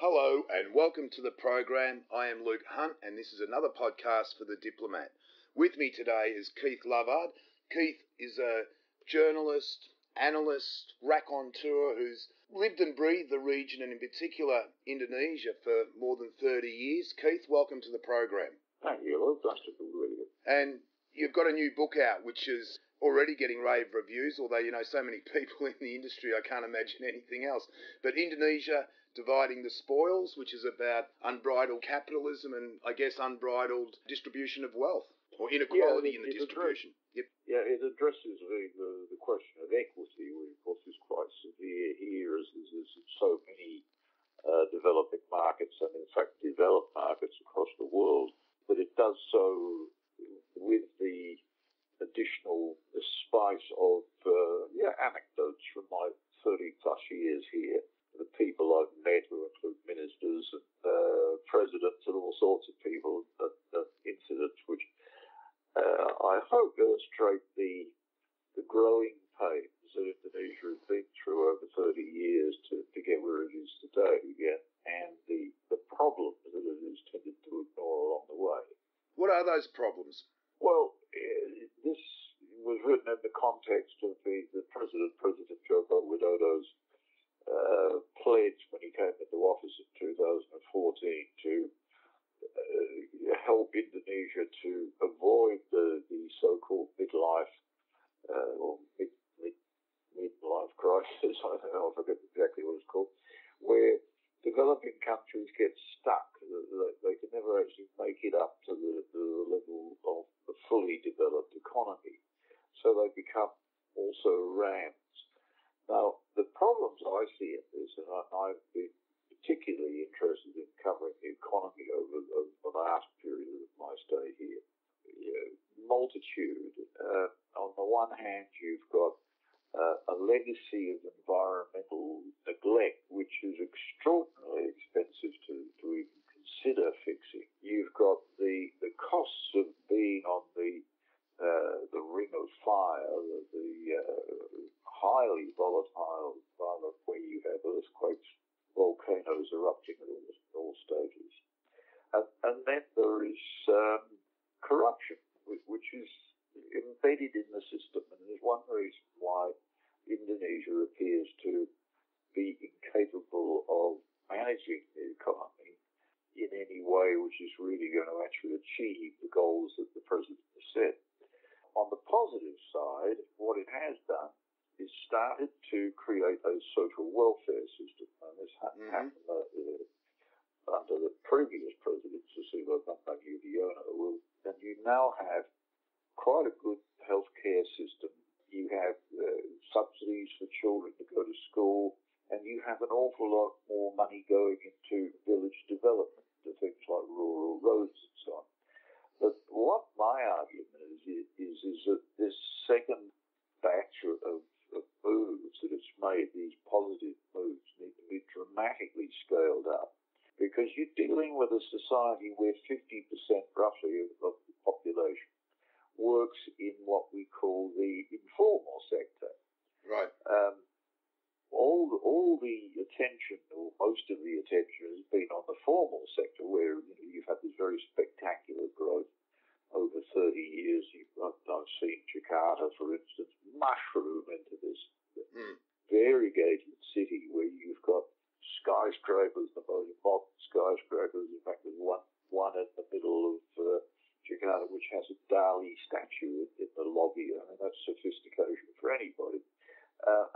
Hello and welcome to the program. I am Luke Hunt and this is another podcast for The Diplomat. With me today is Keith Lovard. Keith is a journalist, analyst, raconteur who's lived and breathed the region and in particular Indonesia for more than 30 years. Keith, welcome to the program. Thank you, Luke. Nice to be with you. And you've got a new book out which is already getting rave reviews, although you know so many people in the industry I can't imagine anything else. But Indonesia Dividing the Spoils, which is about unbridled capitalism and I guess unbridled distribution of wealth or inequality in the distribution. Yeah, it addresses the question of equity, which of course is quite severe here as there's in so many developing markets and in fact developed markets across the world. But it does so with the additional spice of anecdotes from my 30 plus years here. The people I've met, who include ministers and presidents and all sorts of people, incidents which I hope illustrate the growing pains that Indonesia has been through over 30 years to get where it is today again, and the problems that it has tended to ignore along the way. What are those problems? Well, this was written in the context of the President Joko Widodo's pledge when he came into office in 2014 to help Indonesia to avoid the so-called midlife or midlife crisis. I don't know, I forget exactly what it's called, where developing countries get stuck. They can never actually make it up to the level of a fully developed economy. So they become also rams. Now, the problems I see in this, and I've been particularly interested in covering the economy over the last period of my stay here, multitude. On the one hand, you've got a legacy of environmental neglect, which is extraordinarily expensive to even consider fixing. You've got the costs of being on the ring of fire, the highly volatile environment where you have earthquakes, volcanoes erupting at all stages. And then there is corruption, which is embedded in the system. And there's one reason why Indonesia appears to be incapable of managing the economy in any way which is really going to actually achieve the goals that the president has set. On the positive side, what it has done is started to create a social welfare system. And this happened under the previous president, Susilo Bambang Yudhoyono. And you now have quite a good healthcare system. You have subsidies for children to go to school, and you have an awful lot more money going into village development, to things like rural roads and so on. But what my argument is that this second batch of moves that it's made, these positive moves, need to be dramatically scaled up, because you're dealing with a society where 50% roughly of the population works in what we call the informal sector. Right. All the attention, or most of the attention, has been on the formal sector, where you've had this very spectacular growth over 30 years. I've seen Jakarta, for instance, mushroom into this variegated city where you've got skyscrapers, the most modern skyscrapers. In fact, there's one in the middle of Jakarta which has a Dali statue in the lobby. I mean, that's sophistication for anybody.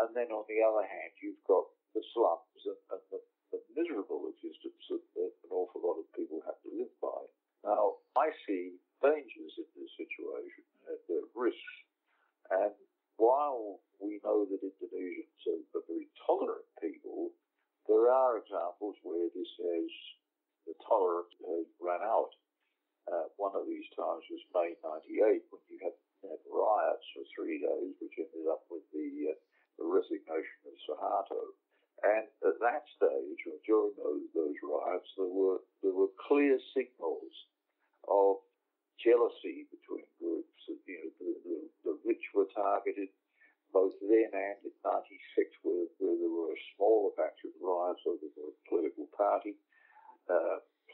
And then on the other hand, you've got the slums and the miserable existence that an awful lot of people have to live by. Now, I see dangers in this situation, risks. And while we know that Indonesians are very tolerant people, there are examples where the tolerance has run out. One of these times was May 98, when you had riots for 3 days, which ended up with the resignation of Suharto. And at that stage, or during those riots, there were clear signals of jealousy between groups. The rich were targeted, both then and in '96, where there were a smaller batch of riots over the political party. society.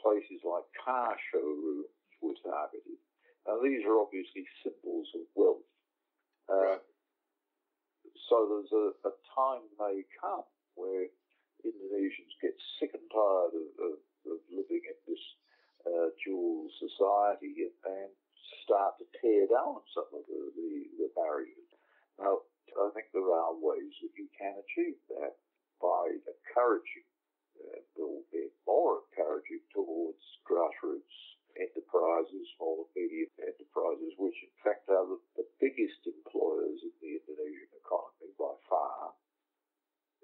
Places like car showrooms were targeted. Now, these are obviously symbols of wealth. Right. So there's a time may come where Indonesians get sick and tired of living in this dual society and start to tear down some of the barriers. Now, I think there are ways that you can achieve that by encouraging, albeit more encouraging, towards grassroots enterprises, small and medium enterprises, which in fact are the biggest employers in the Indonesian economy by far.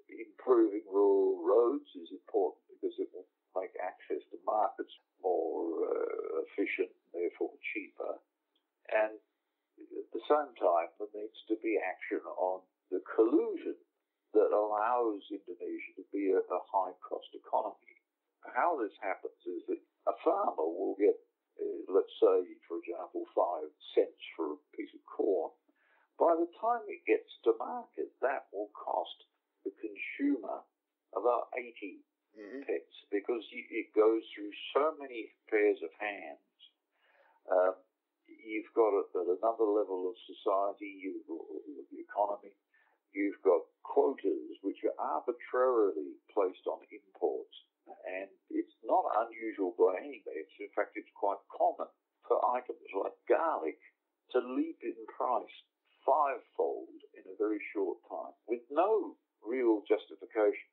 Improving rural roads is important because it will make access to markets more efficient and therefore cheaper. And at the same time, there needs to be action on the collusion that allows Indonesia to be a high-cost economy. How this happens is that a farmer will get, let's say, for example, 5 cents for a piece of corn. By the time it gets to market, that will cost the consumer about 80 pence because it goes through so many pairs of hands. You've got at another level of society, the economy, you've got quotas which are arbitrarily placed on imports. And it's not unusual by any means. In fact, it's quite common for items like garlic to leap in price 5-fold in a very short time with no real justification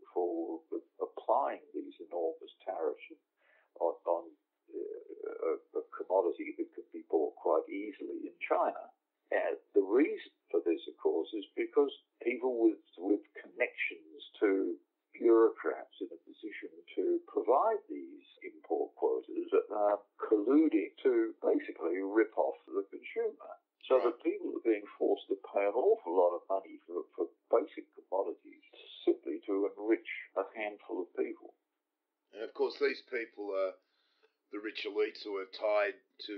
for applying these enormous tariffs on a commodity that could be bought quite easily in China. And the reason for this, of course, is because people with connections to bureaucrats in a position to provide these import quotas are colluding to basically rip off the consumer. So that people are being forced to pay an awful lot of money for basic commodities simply to enrich a handful of people. And of course, these people are the rich elites who are tied to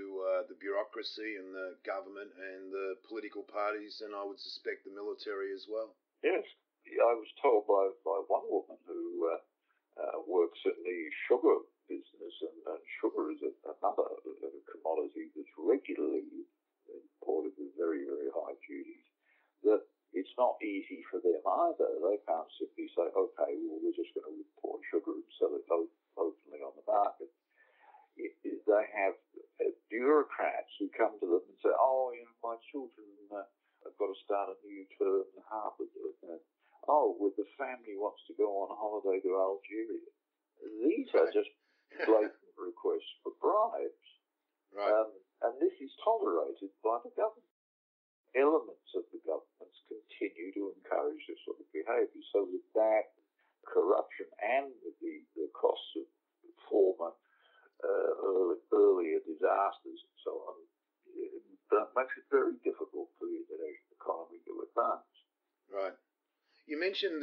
the bureaucracy and the government and the political parties, and I would suspect the military as well. Yes. I was told by one woman who works in the sugar business, and sugar is another commodity that's regularly imported with very, very high duties, that it's not easy for them either. They can't simply say, okay, well, we're just going to import sugar and sell it openly on the market. They have bureaucrats who come to them and say, oh, my children have got to start a new term in Harvard. Oh, well, the family wants to go on holiday to Algeria. These are just blatant requests for bribes. Right. And this is tolerated by the government. Elements of the governments continue to encourage this sort of behaviour. So with that corruption and with the costs of former earlier disasters and so on, that makes it very difficult for the Indonesian economy to advance. Right. You mentioned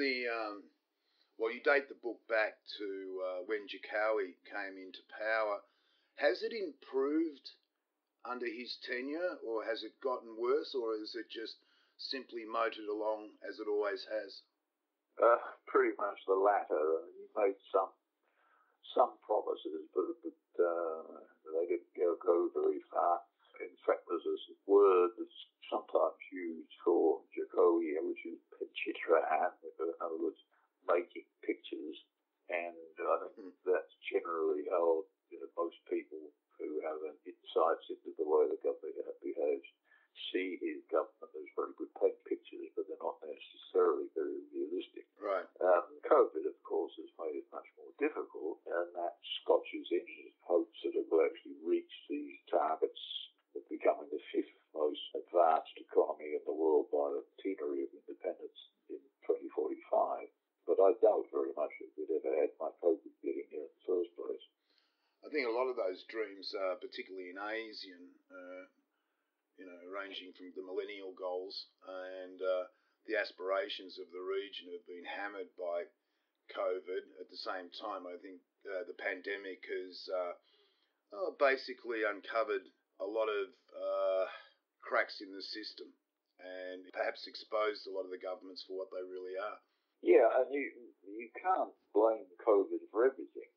you date the book back to when Jokowi came into power. Has it improved under his tenure, or has it gotten worse, or is it just simply motored along as it always has? Pretty much the latter. He made some promises, but they didn't go very far. In fact, there's this word that's sometimes used for Jokowi, which is pencitraan, in other words, making pictures. And I think that's generally how most people who have insights into the way the government behaves see his government as very good paint pictures, but they're not necessarily very realistic. Right. COVID, of course, has made it much more difficult, and that scotches in his hopes that it will actually reach these targets of becoming the 5th most advanced economy in the world by the centenary of independence in 2045. But I doubt very much if we'd ever had much hope of getting here in the first place. I think a lot of those dreams, particularly in ASEAN, ranging from the millennial goals and the aspirations of the region, have been hammered by COVID. At the same time, I think the pandemic has basically uncovered a lot of cracks in the system and perhaps exposed a lot of the governments for what they really are. Yeah, and you can't blame COVID for everything.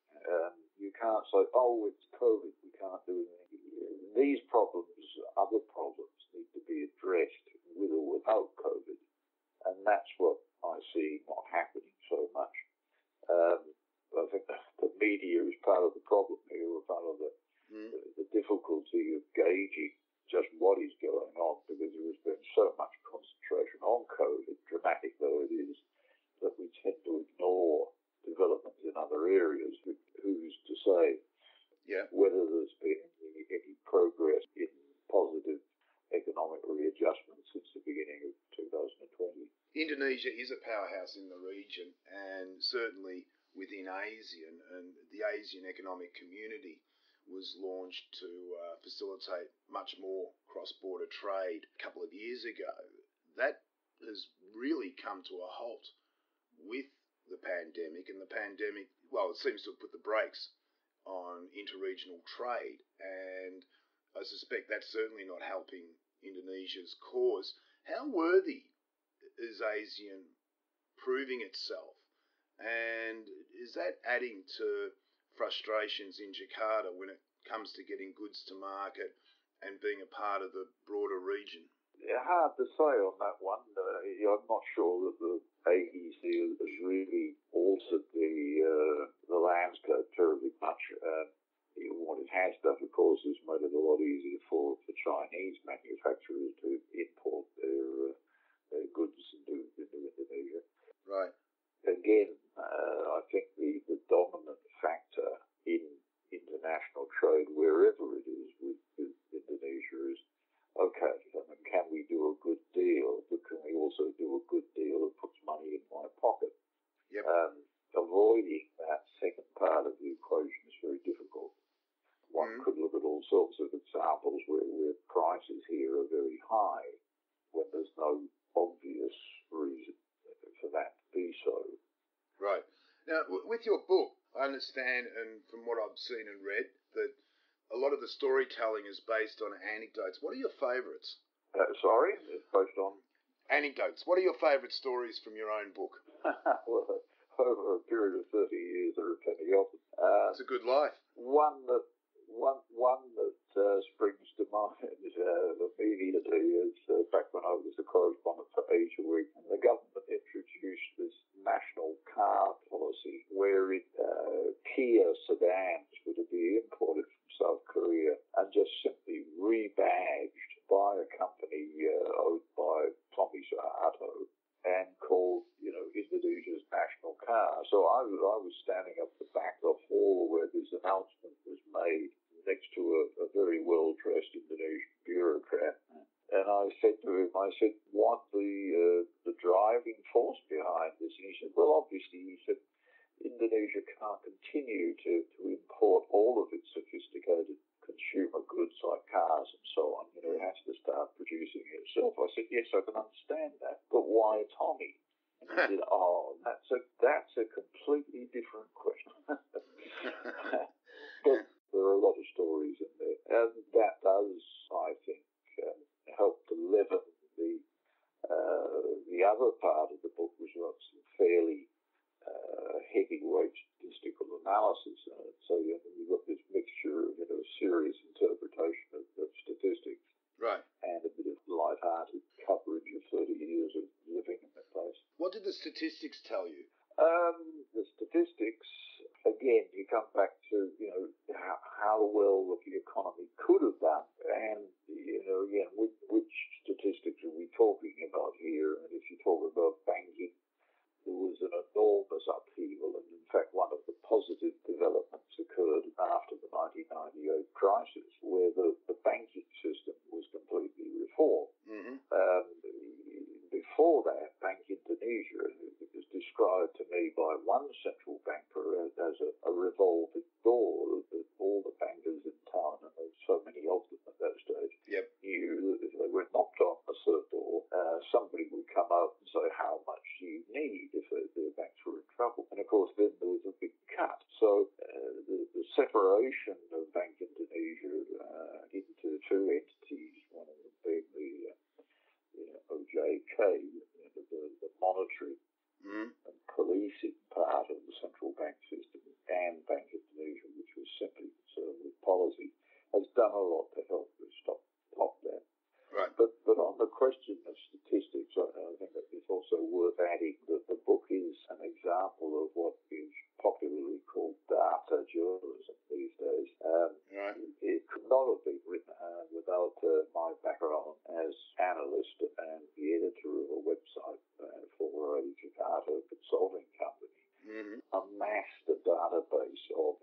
You can't say, oh, it's COVID, we can't do anything. These problems, other problems, need to be addressed with or without COVID. And that's what I see not happening so much. I think the media is part of the problem here, or part of the difficulty of gauging just what is going on, because there has been so much concentration on COVID, dramatic though it is, that we tend to ignore developments in other areas. Who's to say whether there's been any progress in positive economic readjustment since the beginning of 2020? Indonesia is a powerhouse in the region, and certainly within ASEAN, and the ASEAN Economic Community was launched to facilitate much more cross-border trade a couple of years ago. That has really come to a halt with the pandemic, and the pandemic, well, it seems to have put the brakes on interregional trade, and I suspect that's certainly not helping Indonesia's cause. How worthy is ASEAN proving itself, and is that adding to frustrations in Jakarta when it comes to getting goods to market and being a part of the broader region? Hard to say on that one. I'm not sure that the AEC has really altered the landscape terribly much. What it has done, of course, is made it a lot easier for Chinese manufacturers to import their goods into Indonesia. Right. Again, I think the dominant factor in international trade, wherever it is with Indonesia, is okay, can we do a good deal, but can we also do a good deal that puts money in my pocket? Yep. Avoiding that second part of the equation is very difficult. One could look at all sorts of examples where prices here are very high when there's no obvious reason for that to be so. Right. Now, with your book, I understand, and from what I've seen and read, that a lot of the storytelling is based on anecdotes. What are your favourites? Sorry? It's based on? Anecdotes. What are your favourite stories from your own book? Well, over a period of 30 years, there are plenty of them. It's a good life. One that springs to mind immediately is back when I was a correspondent for Asia Week, and the government introduced this national car policy where Kia sedans were to be imported from South Korea and just simply rebadged by a company owned by Tommy Soeharto and called, Indonesia's national car. So I was standing up the back of the hall where this announcement was made next to a very well-dressed Indonesian bureaucrat. And I said to him, what the driving force behind this? And he said, well, obviously, Indonesia can't continue to import all of its sophisticated consumer goods like cars and so on. It has to start producing it itself. I said, yes, I can understand that, but why Tommy? And he said, oh, that's a completely different question. But there are a lot of stories in there, and that does, I think, help to leaven the other part of the book, which was some fairly heavyweight statistical analysis. So you've got this mixture of serious interpretation of statistics, right, and a bit of light-hearted coverage of 30 years of living in that place. What did the statistics tell you? The statistics, again, you come back to how well the economy could have done, and again, which statistics are we talking about here? And if you talk about banking, there was an enormous upheaval, and in fact, one of the positive developments occurred after the 1998 crisis, where the banking system was completely reformed. Mm-hmm. Before that, Bank Indonesia, it was described to me by one central banker as a revolving door, that all the bankers in town, and there were so many of them at that stage, knew that if they were knocked on a certain door, somebody would come out and say, how much do you need if the banks were in trouble? And of course, then there was a big cut. So the separation of Bank Indonesia into two entities, one of them being the OJK, the monetary and policing part Land Bank Indonesia, which was simply concerned with policy, has done a lot to help us stop that. Right. But on the question of statistics, I think that it's also worth adding that the book is an example of what is popularly called data journalism these days. Right. It could not have been written without my background as analyst and the editor of a website for a Jakarta consulting company. Mm-hmm. Amassed a database of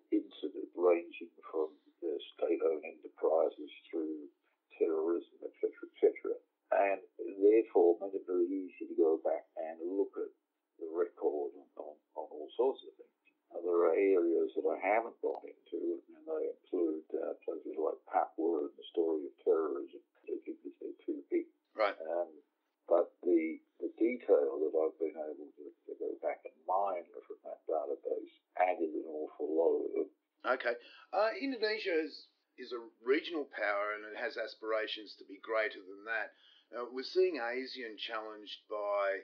incidents ranging from state-owned enterprises through terrorism, etc., and therefore made it very easy to go back and look at the record on all sorts of things. Now, there are areas that I haven't gone into, and they include places like Papua and the story of terrorism, because they're too big. Right. But the detail that I've been able to go back and mine from that database added an awful lot of it. Okay. Indonesia is a regional power and it has aspirations to be greater than that. We're seeing ASEAN challenged by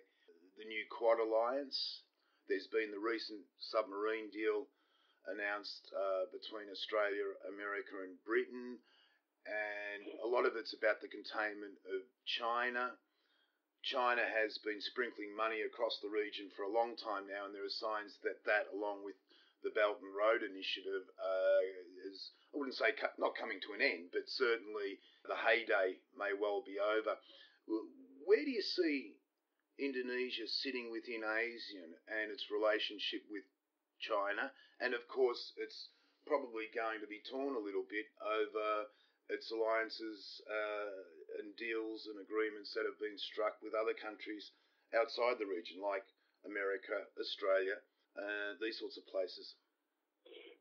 the new Quad Alliance. There's been the recent submarine deal announced between Australia, America and Britain, and a lot of it's about the containment of China. China has been sprinkling money across the region for a long time now, and there are signs that along with the Belt and Road Initiative, is, I wouldn't say not coming to an end, but certainly the heyday may well be over. Where do you see Indonesia sitting within ASEAN and its relationship with China? And of course, it's probably going to be torn a little bit over its alliances and deals and agreements that have been struck with other countries outside the region, like America, Australia, these sorts of places.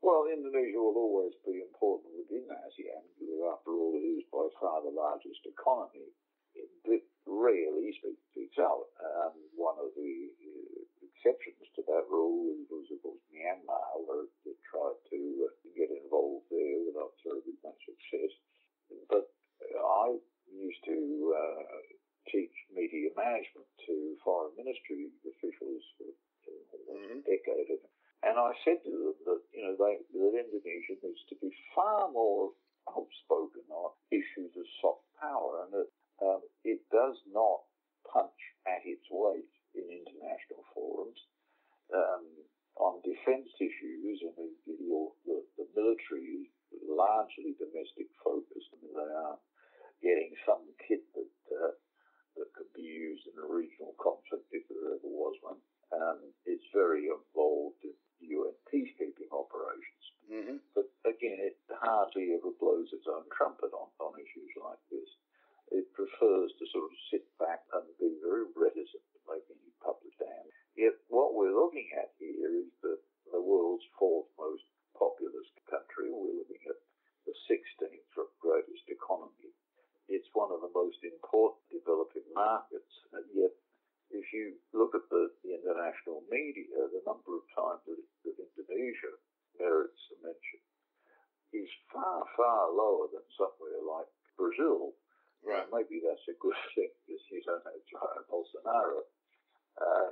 Well, Indonesia will always be important within ASEAN, because after all, it is by far the largest economy. It rarely speaks out. One of the exceptions to that rule was, of course, Myanmar, where it tried to get involved there without terribly much success. But I used to teach media management to foreign ministry officials for almost a decade. And I said to them that, that Indonesia needs to be far more outspoken on issues of soft power, and that it does not punch at its weight in international forums. On defence issues, the military is largely domestic focused. I mean, they are getting some kit that could be used in a regional conflict if there ever was one. It's very involved in UN peacekeeping operations. Mm-hmm. But again, it hardly ever blows its own trumpet on issues like this. It prefers to sort of sit back and be very reticent to make any public damage. Yet what we're looking at here is the world's fourth most populous country. We're looking at the 16th greatest economy. It's one of the most important developing markets, and yet if you look at the international media, the number of times that Indonesia merits a mention is far, far lower than somewhere like Brazil. Right. Maybe that's a good thing, because you don't have Jair Bolsonaro.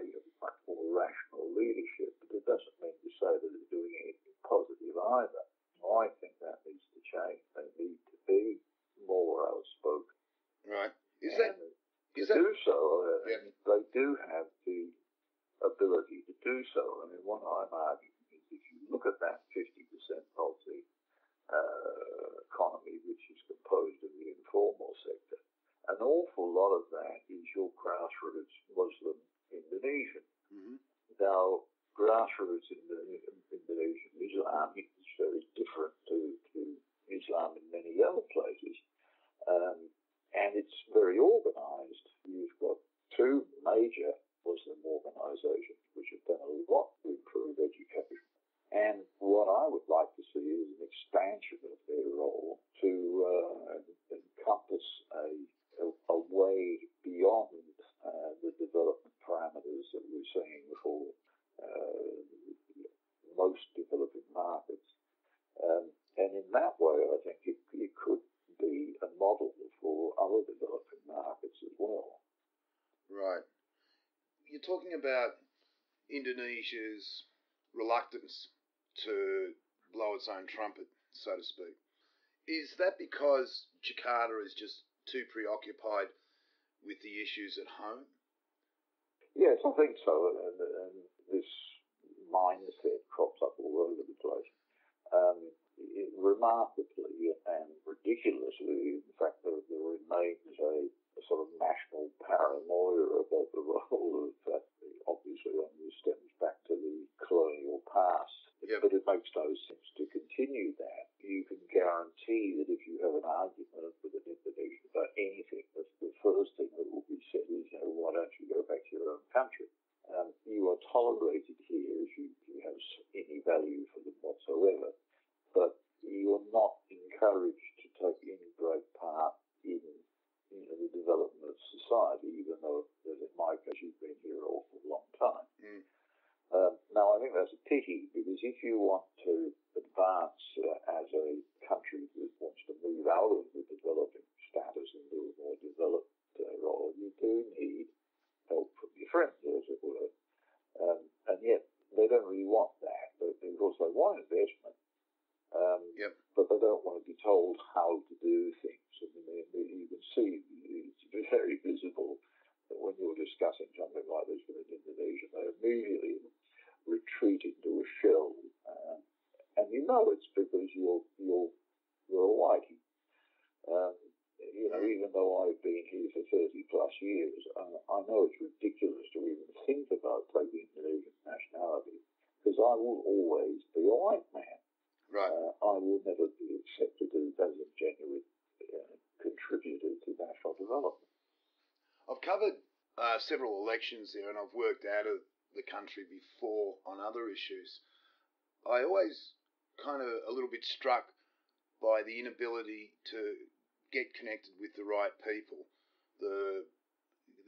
You have much more rational leadership, but it doesn't mean to say that it's doing anything positive either. I think that needs to change. They need to be more outspoken. Right. To do so, yeah. they do have the ability to do so. I mean, what I'm arguing is if you look at that 50% of the economy, which is composed of the informal sector, an awful lot of that is your grassroots Muslim Indonesian. Mm-hmm. Now, grassroots Indonesian Islam is very different to Islam in many other places. And it's very organized. You've got two major Muslim organizations which have done a lot to improve education. And what I would like to see is an expansion of their role to encompass a way beyond the development parameters that we're seeing for most developing markets. And in that way, I think it could be a model for other developing markets as well. Right. You're talking about Indonesia's reluctance to blow its own trumpet, so to speak. Is that because Jakarta is just too preoccupied with the issues at home? Yes, I think so. And this mindset crops up all over the place. Remarkably and ridiculously, in fact, there remains a sort of national paranoia about the role of that. Obviously, this stems back to the colonial past, Yep. but it makes no sense to continue that. You can guarantee that if you have an argument with an Indonesian about anything, the first thing that will be said is, why don't you go back to your own country? You are tolerated here if you have any value for them whatsoever, but you are not encouraged to take any great part in the development of society, even though, as in my case, you've been here an awful long time. Mm. Now, I think that's a pity, because if you want to advance as a country that wants to move out of the developing status into a more developed role, you do need help from your friends, as it were. And yet, they don't really want that. Of course, they want investment, Yep. but they don't want to be told how to do things. I mean, you can see it's very visible that when you're discussing something like this with an Indonesian, they immediately retreat into a shell, and it's because you're a whitey. Even though I've been here for 30 plus years, I know it's ridiculous to even think about taking Indonesian nationality, because I will always be a white man. Right. I will never be accepted as a genuine contributor to national development. I've covered several elections there, and I've worked out of the country before on other issues. I always kind of a little bit struck by the inability to get connected with the right people. The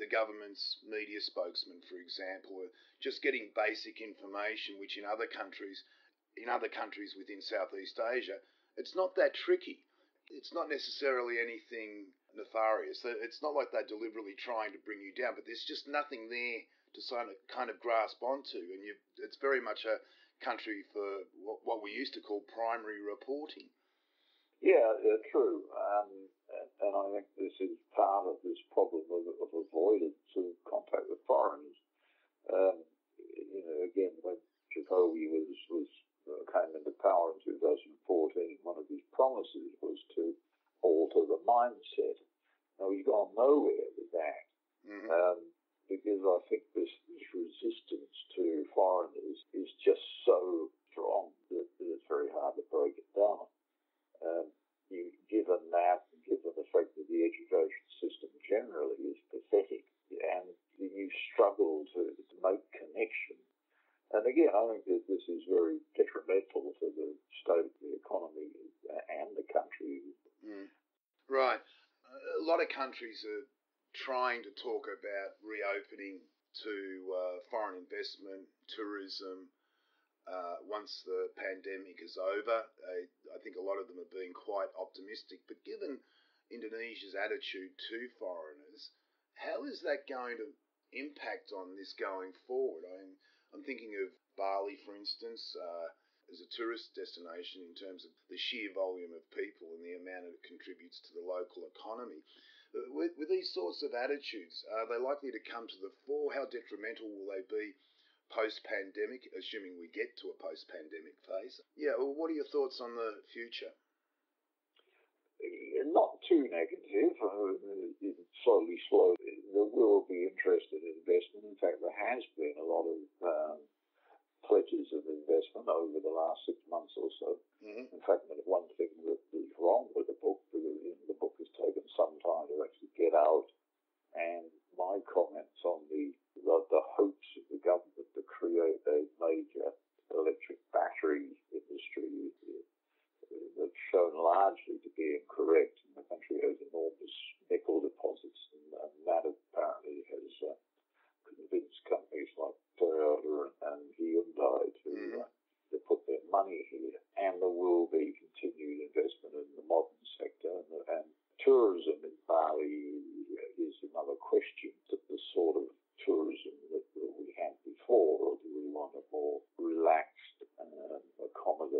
government's media spokesman, for example, are just getting basic information, which in other countries within Southeast Asia, it's not that tricky. It's not necessarily anything nefarious. It's not like they're deliberately trying to bring you down, but there's just nothing there to kind of grasp onto, and it's very much a country for what we used to call primary reporting. Yeah, true. And I think this is part of this problem of avoidance of contact with foreigners. Again, when Jokowi came into power in 2014, one of his promises was to alter the mindset. Now, he's gone nowhere with that. Mm-hmm. Because I think this resistance to foreigners is just so strong that it's very hard to break it down. Given the fact that the education system generally is pathetic, and you struggle to make connection. And again, I think that this is very detrimental to the state of the economy and the country. Mm. Right. A lot of countries are trying to talk about reopening to foreign investment, tourism, once the pandemic is over. I think a lot of them are being quite optimistic. But given Indonesia's attitude to foreigners, how is that going to impact on this going forward? I'm thinking of Bali, for instance, as a tourist destination in terms of the sheer volume of people and the amount it contributes to the local economy. With these sorts of attitudes, are they likely to come to the fore? How detrimental will they be post-pandemic, assuming we get to a post-pandemic phase? Yeah, well, what are your thoughts on the future? Not too negative. Slowly. There will be interest in investment. In fact, there has been a lot of pledges of investment over the last 6 months or so. Mm-hmm. In fact, one thing that is wrong with the book, because the book has taken some time to actually get out, and my comments on the hopes of the government to create a major electric battery industry that's shown largely to be incorrect. The country has enormous nickel deposits, and that apparently has convinced companies like Toyota and Hyundai to put their money here. And there will be continued investment in the modern sector, and tourism in Bali is another question. The sort of tourism that we had before, or do we want a more relaxed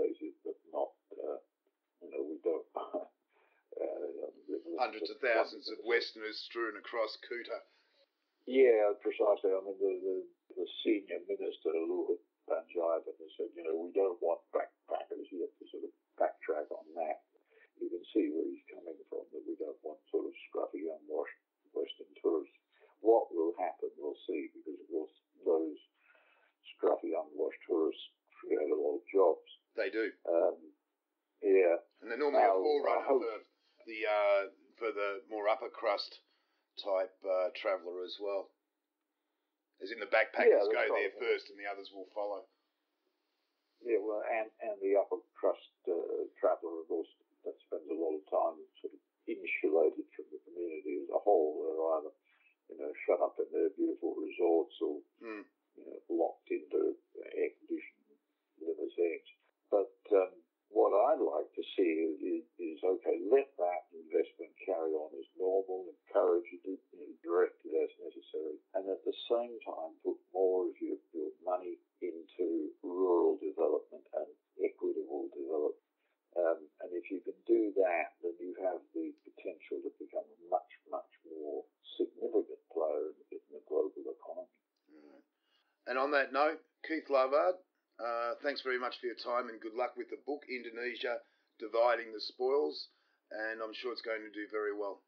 populated, but not, we don't. Hundreds of thousands of Westerners strewn across Kuta. Yeah, precisely. I mean, the senior minister, Luhut Panjaitan, has said, we don't want backpackers. You have to sort of backtrack on that. You can see where he's coming from, that we don't want sort of scruffy, unwashed Western tourists. What will happen, we'll see, because, of course, those scruffy, unwashed tourists create a lot of jobs. They do. Yeah. And they're normally a forerunner for the more upper crust type traveller as well. As in the backpackers go there first and the others will follow. Yeah, well, and the upper crust traveller, of course, that spends a lot of time sort of insulated from the community as a whole. They're either, shut up in their beautiful resorts or, locked into air-conditioned limousines. But what I'd like to see is okay, let that investment carry on as normal, encourage it, direct it as necessary, and at the same time put more of your money into rural development and equitable development. And if you can do that, then you have the potential to become a much, much more significant player in the global economy. Right. And on that note, Keith Lovard, thanks very much for your time and good luck with the book, Indonesia, Dividing the Spoils, and I'm sure it's going to do very well.